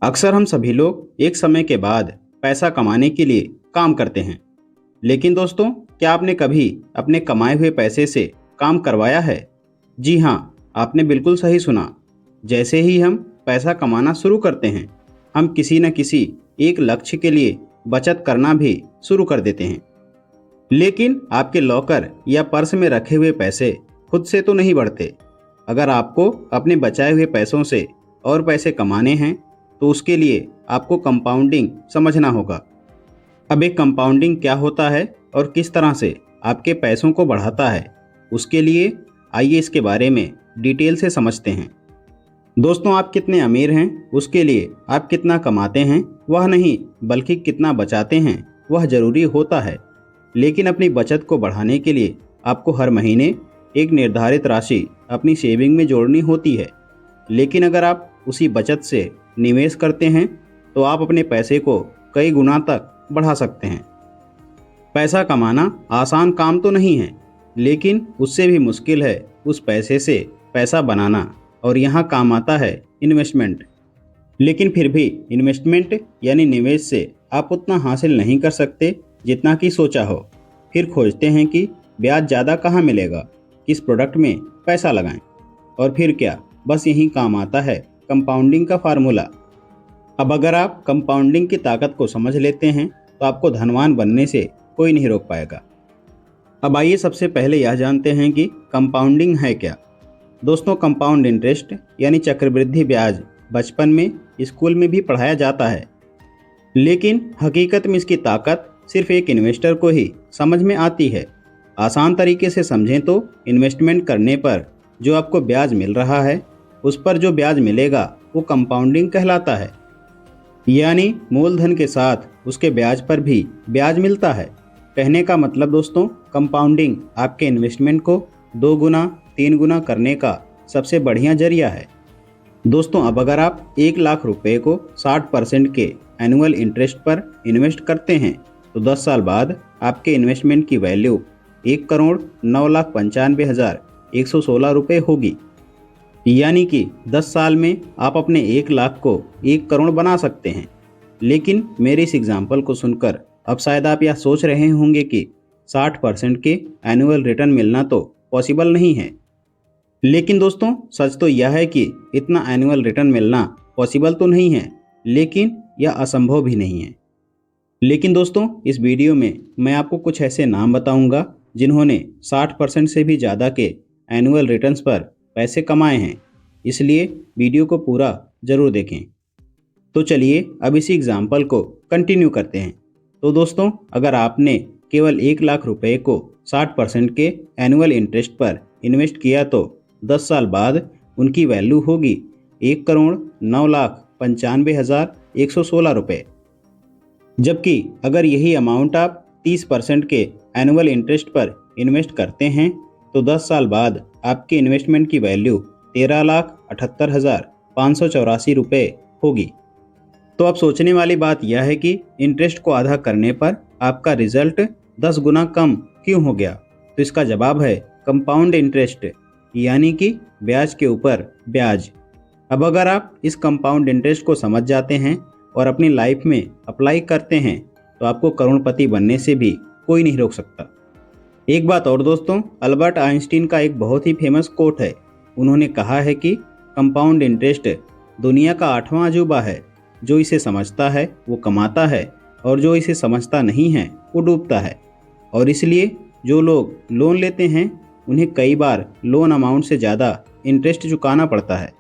अक्सर हम सभी लोग एक समय के बाद पैसा कमाने के लिए काम करते हैं। लेकिन दोस्तों, क्या आपने कभी अपने कमाए हुए पैसे से काम करवाया है? जी हाँ, आपने बिल्कुल सही सुना। जैसे ही हम पैसा कमाना शुरू करते हैं, हम किसी न किसी एक लक्ष्य के लिए बचत करना भी शुरू कर देते हैं। लेकिन आपके लॉकर या पर्स में रखे हुए पैसे खुद से तो नहीं बढ़ते। अगर आपको अपने बचाए हुए पैसों से और पैसे कमाने हैं, तो उसके लिए आपको कंपाउंडिंग समझना होगा। अब एक कंपाउंडिंग क्या होता है और किस तरह से आपके पैसों को बढ़ाता है, उसके लिए आइए इसके बारे में डिटेल से समझते हैं। दोस्तों, आप कितने अमीर हैं उसके लिए आप कितना कमाते हैं वह नहीं, बल्कि कितना बचाते हैं वह जरूरी होता है। लेकिन अपनी बचत को बढ़ाने के लिए आपको हर महीने एक निर्धारित राशि अपनी सेविंग में जोड़नी होती है। लेकिन अगर आप उसी बचत से निवेश करते हैं, तो आप अपने पैसे को कई गुना तक बढ़ा सकते हैं। पैसा कमाना आसान काम तो नहीं है, लेकिन उससे भी मुश्किल है उस पैसे से पैसा बनाना, और यहाँ काम आता है इन्वेस्टमेंट। लेकिन फिर भी इन्वेस्टमेंट यानी निवेश से आप उतना हासिल नहीं कर सकते जितना कि सोचा हो। फिर खोजते हैं कि ब्याज ज़्यादा कहाँ मिलेगा, किस प्रोडक्ट में पैसा लगाएं, और फिर क्या, बस यही काम आता है कंपाउंडिंग का फार्मूला। अब अगर आप कंपाउंडिंग की ताकत को समझ लेते हैं, तो आपको धनवान बनने से कोई नहीं रोक पाएगा। अब आइए सबसे पहले यह जानते हैं कि कंपाउंडिंग है क्या। दोस्तों, कंपाउंड इंटरेस्ट यानी चक्रवृद्धि ब्याज बचपन में स्कूल में भी पढ़ाया जाता है, लेकिन हकीकत में इसकी ताकत सिर्फ एक इन्वेस्टर को ही समझ में आती है। आसान तरीके से समझें तो इन्वेस्टमेंट करने पर जो आपको ब्याज मिल रहा है, उस पर जो ब्याज मिलेगा वो कंपाउंडिंग कहलाता है। यानी मूलधन के साथ उसके ब्याज पर भी ब्याज मिलता है। कहने का मतलब दोस्तों, कंपाउंडिंग आपके इन्वेस्टमेंट को 2 गुना 3 गुना करने का सबसे बढ़िया जरिया है। दोस्तों, अब अगर आप 1 लाख रुपए को 60% के एनुअल इंटरेस्ट पर इन्वेस्ट करते हैं, तो 10 साल बाद आपके इन्वेस्टमेंट की वैल्यू 1,09,95,116 रुपये होगी। यानी कि 10 साल में आप अपने 1 लाख को 1 करोड़ बना सकते हैं। लेकिन मेरे इस एग्जाम्पल को सुनकर अब शायद आप यह सोच रहे होंगे कि 60% के एनुअल रिटर्न मिलना तो पॉसिबल नहीं है। लेकिन दोस्तों, सच तो यह है कि इतना एनुअल रिटर्न मिलना पॉसिबल तो नहीं है, लेकिन यह असंभव भी नहीं है। लेकिन दोस्तों, इस वीडियो में मैं आपको कुछ ऐसे नाम बताऊंगा जिन्होंने 60% से भी ज़्यादा के एनुअल रिटर्न्स पर पैसे कमाए हैं। इसलिए वीडियो को पूरा ज़रूर देखें। तो चलिए अब इसी एग्जाम्पल को कंटिन्यू करते हैं। तो दोस्तों, अगर आपने केवल 1 लाख रुपए को 60% के एनुअल इंटरेस्ट पर इन्वेस्ट किया, तो 10 साल बाद उनकी वैल्यू होगी 1,09,95,116 रुपये। जबकि अगर यही अमाउंट आप 30% के एनुअल इंटरेस्ट पर इन्वेस्ट करते हैं, तो 10 साल बाद आपके इन्वेस्टमेंट की वैल्यू 13,78,584 रुपये होगी। तो अब सोचने वाली बात यह है कि इंटरेस्ट को आधा करने पर आपका रिजल्ट 10 गुना कम क्यों हो गया? तो इसका जवाब है कंपाउंड इंटरेस्ट, यानी कि ब्याज के ऊपर ब्याज। अब अगर आप इस कंपाउंड इंटरेस्ट को समझ जाते हैं और अपनी लाइफ में अप्लाई करते हैं, तो आपको करोड़पति बनने से भी कोई नहीं रोक सकता। एक बात और दोस्तों, अल्बर्ट आइंस्टीन का एक बहुत ही फेमस कोट है। उन्होंने कहा है कि कंपाउंड इंटरेस्ट दुनिया का 8वां अजूबा है। जो इसे समझता है वो कमाता है, और जो इसे समझता नहीं है वो डूबता है। और इसलिए जो लोग लोन लेते हैं, उन्हें कई बार लोन अमाउंट से ज़्यादा इंटरेस्ट चुकाना पड़ता है,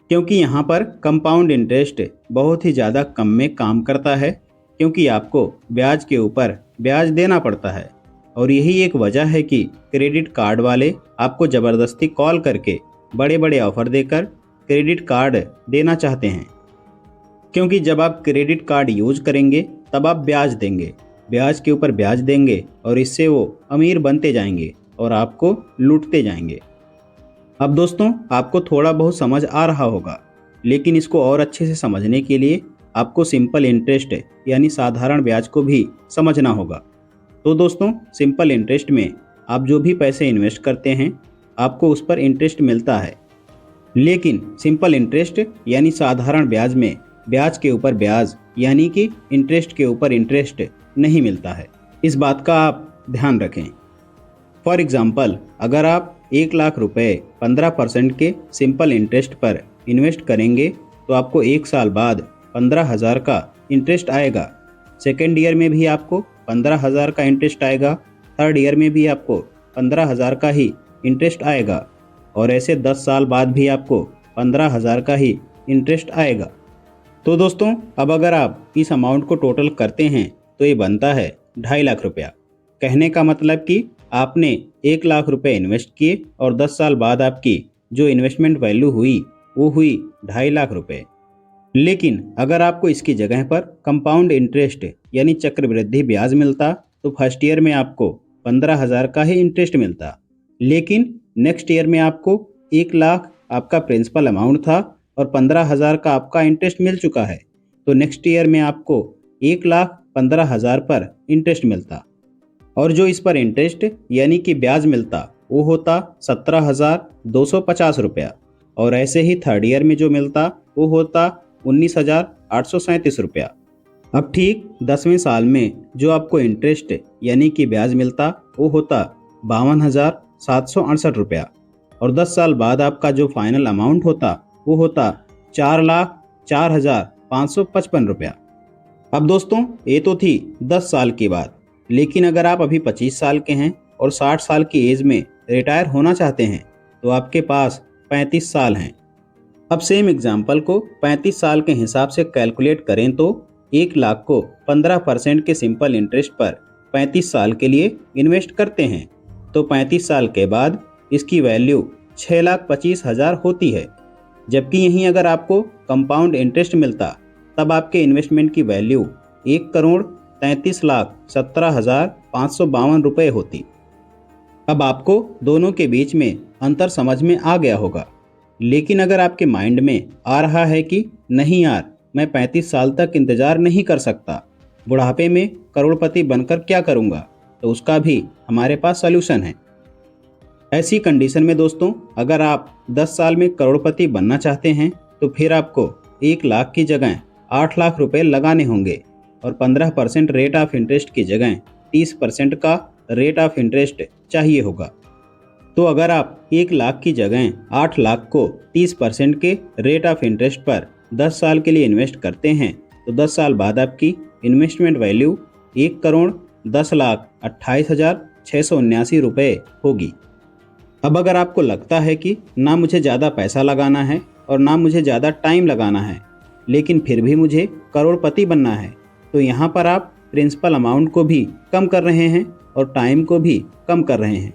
क्योंकि यहाँ पर कंपाउंड इंटरेस्ट बहुत ही ज़्यादा कम में काम करता है, क्योंकि आपको ब्याज के ऊपर ब्याज देना पड़ता है। और यही एक वजह है कि क्रेडिट कार्ड वाले आपको ज़बरदस्ती कॉल करके बड़े बड़े ऑफर देकर क्रेडिट कार्ड देना चाहते हैं, क्योंकि जब आप क्रेडिट कार्ड यूज करेंगे तब आप ब्याज देंगे, ब्याज के ऊपर ब्याज देंगे, और इससे वो अमीर बनते जाएंगे और आपको लूटते जाएंगे। अब दोस्तों, आपको थोड़ा बहुत समझ आ रहा होगा, लेकिन इसको और अच्छे से समझने के लिए आपको सिंपल इंटरेस्ट यानी साधारण ब्याज को भी समझना होगा। तो दोस्तों, सिंपल इंटरेस्ट में आप जो भी पैसे इन्वेस्ट करते हैं, आपको उस पर इंटरेस्ट मिलता है। लेकिन सिंपल इंटरेस्ट यानी साधारण ब्याज में ब्याज के ऊपर ब्याज यानी कि इंटरेस्ट के ऊपर इंटरेस्ट नहीं मिलता है। इस बात का आप ध्यान रखें। फॉर एग्जाम्पल, अगर आप 1 लाख रुपए 15% के सिंपल इंटरेस्ट पर इन्वेस्ट करेंगे तो आपको 1 साल बाद 15,000 का इंटरेस्ट आएगा। सेकेंड ईयर में भी आपको 15,000 का इंटरेस्ट आएगा, थर्ड ईयर में भी आपको 15,000 का ही इंटरेस्ट आएगा और ऐसे 10 साल बाद भी आपको 15,000 का ही इंटरेस्ट आएगा। तो दोस्तों, अब अगर आप इस अमाउंट को टोटल करते हैं तो ये बनता है 2.5 लाख रुपया। कहने का मतलब कि आपने 1 लाख रुपए इन्वेस्ट किए और 10 साल बाद आपकी जो इन्वेस्टमेंट वैल्यू हुई वो हुई 2.5 लाख रुपए। लेकिन अगर आपको इसकी जगह पर कंपाउंड इंटरेस्ट यानी चक्रवृद्धि ब्याज मिलता तो फर्स्ट ईयर में आपको 15,000 का ही इंटरेस्ट मिलता, लेकिन नेक्स्ट ईयर में आपको 1 लाख आपका प्रिंसिपल अमाउंट था और 15,000 का आपका इंटरेस्ट मिल चुका है, तो नेक्स्ट ईयर में आपको 1,15,000 पर इंटरेस्ट मिलता और जो इस पर इंटरेस्ट यानी कि ब्याज मिलता वो होता 17,250 रुपया और ऐसे ही थर्ड ईयर में जो मिलता वो होता 19,837 रुपया। अब ठीक 10वें साल में जो आपको इंटरेस्ट यानी कि ब्याज मिलता वो होता 52,768 रुपया और 10 साल बाद आपका जो फाइनल अमाउंट होता वो होता 4,04,555 रुपया। अब दोस्तों, ये तो थी 10 साल की बात, लेकिन अगर आप अभी 25 साल के हैं और 60 साल की एज में रिटायर होना चाहते हैं तो आपके पास 35 साल हैं। अब सेम एग्जाम्पल को 35 साल के हिसाब से कैलकुलेट करें तो 1 लाख को 15% के सिंपल इंटरेस्ट पर 35 साल के लिए इन्वेस्ट करते हैं तो 35 साल के बाद इसकी वैल्यू 6,25,000 होती है। जबकि यहीं अगर आपको कंपाउंड इंटरेस्ट मिलता तब आपके इन्वेस्टमेंट की वैल्यू 1,33,17,552 रुपये होती। अब आपको दोनों के बीच में अंतर समझ में आ गया होगा, लेकिन अगर आपके माइंड में आ रहा है कि नहीं यार, मैं 35 साल तक इंतज़ार नहीं कर सकता, बुढ़ापे में करोड़पति बनकर क्या करूँगा, तो उसका भी हमारे पास सल्यूशन है। ऐसी कंडीशन में दोस्तों, अगर आप 10 साल में करोड़पति बनना चाहते हैं तो फिर आपको 1 लाख की जगह 8 लाख रुपए लगाने होंगे और 15% रेट ऑफ इंटरेस्ट की जगह 30% का रेट ऑफ इंटरेस्ट चाहिए होगा। तो अगर आप 1 लाख की जगह 8 लाख को 30% के रेट ऑफ इंटरेस्ट पर 10 साल के लिए इन्वेस्ट करते हैं तो 10 साल बाद आपकी इन्वेस्टमेंट वैल्यू 1,10,28,679 रुपये होगी। अब अगर आपको लगता है कि ना मुझे ज़्यादा पैसा लगाना है और ना मुझे ज़्यादा टाइम लगाना है, लेकिन फिर भी मुझे करोड़पति बनना है, तो यहाँ पर आप प्रिंसिपल अमाउंट को भी कम कर रहे हैं और टाइम को भी कम कर रहे हैं।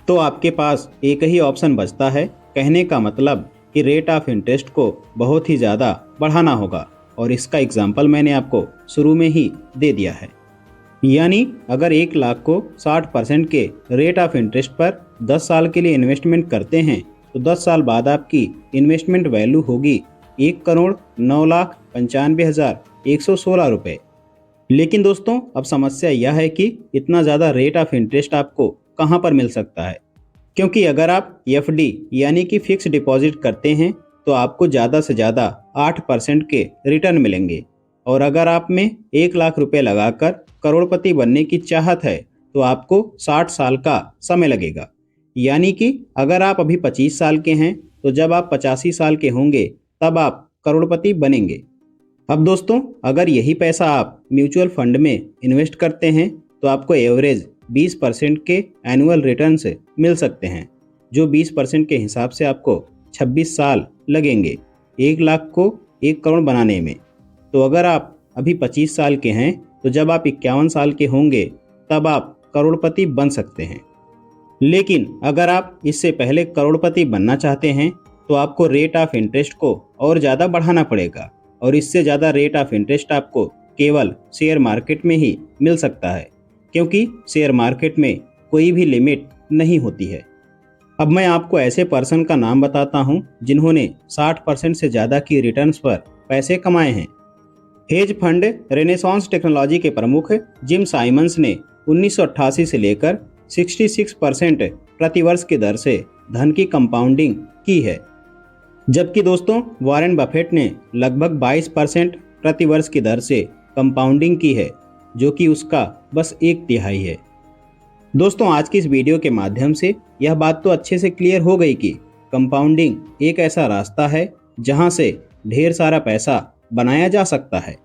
तो आपके पास एक ही ऑप्शन बचता है। कहने का मतलब कि रेट ऑफ इंटरेस्ट को बहुत ही ज़्यादा बढ़ाना होगा और इसका एग्जाम्पल मैंने आपको शुरू में ही दे दिया है। यानी अगर 1 लाख को 60% के रेट ऑफ इंटरेस्ट पर 10 साल के लिए इन्वेस्टमेंट करते हैं तो 10 साल बाद आपकी इन्वेस्टमेंट वैल्यू होगी 1,09,95,116 रुपये। लेकिन दोस्तों, अब समस्या यह है कि इतना ज़्यादा रेट ऑफ इंटरेस्ट आपको कहाँ पर मिल सकता है, क्योंकि अगर आप एफडी यानी कि फिक्स डिपॉजिट करते हैं तो आपको ज़्यादा से ज़्यादा 8% के रिटर्न मिलेंगे और अगर आप में 1 लाख रुपए लगाकर करोड़पति बनने की चाहत है तो आपको 60 साल का समय लगेगा। यानी कि अगर आप अभी 25 साल के हैं तो जब आप 85 साल के होंगे तब आप करोड़पति बनेंगे। अब दोस्तों, अगर यही पैसा आप म्यूचुअल फंड में इन्वेस्ट करते हैं तो आपको एवरेज 20% के एनुअल रिटर्न से मिल सकते हैं, जो 20% के हिसाब से आपको 26 साल लगेंगे 1 लाख को 1 करोड़ बनाने में। तो अगर आप अभी 25 साल के हैं तो जब आप 51 साल के होंगे तब आप करोड़पति बन सकते हैं। लेकिन अगर आप इससे पहले करोड़पति बनना चाहते हैं तो आपको रेट ऑफ इंटरेस्ट को और ज़्यादा बढ़ाना पड़ेगा और इससे ज़्यादा रेट ऑफ इंटरेस्ट आपको केवल शेयर मार्केट में ही मिल सकता है, क्योंकि शेयर मार्केट में कोई भी लिमिट नहीं होती है। अब मैं आपको ऐसे पर्सन का नाम बताता हूं जिन्होंने 60% से ज़्यादा की रिटर्न्स पर पैसे कमाए हैं। हेज फंड रेनेसांस टेक्नोलॉजी के प्रमुख जिम साइमंस ने 1988 से लेकर 66% प्रतिवर्ष की दर से धन की कंपाउंडिंग की है। जबकि दोस्तों वॉरेन बफेट ने लगभग 22% प्रति वर्ष की दर से कंपाउंडिंग की है, जो कि उसका बस 1/3 है। दोस्तों आज की इस वीडियो के माध्यम से यह बात तो अच्छे से क्लियर हो गई कि कंपाउंडिंग एक ऐसा रास्ता है जहां से ढेर सारा पैसा बनाया जा सकता है।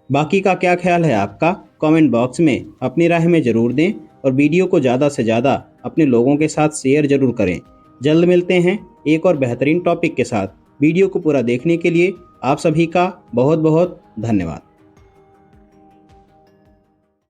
बाकी का क्या ख्याल है आपका? कमेंट बॉक्स में अपनी राय में ज़रूर दें और वीडियो को ज़्यादा से ज़्यादा अपने लोगों के साथ शेयर ज़रूर करें। जल्द मिलते हैं एक और बेहतरीन टॉपिक के साथ। वीडियो को पूरा देखने के लिए आप सभी का बहुत बहुत धन्यवाद।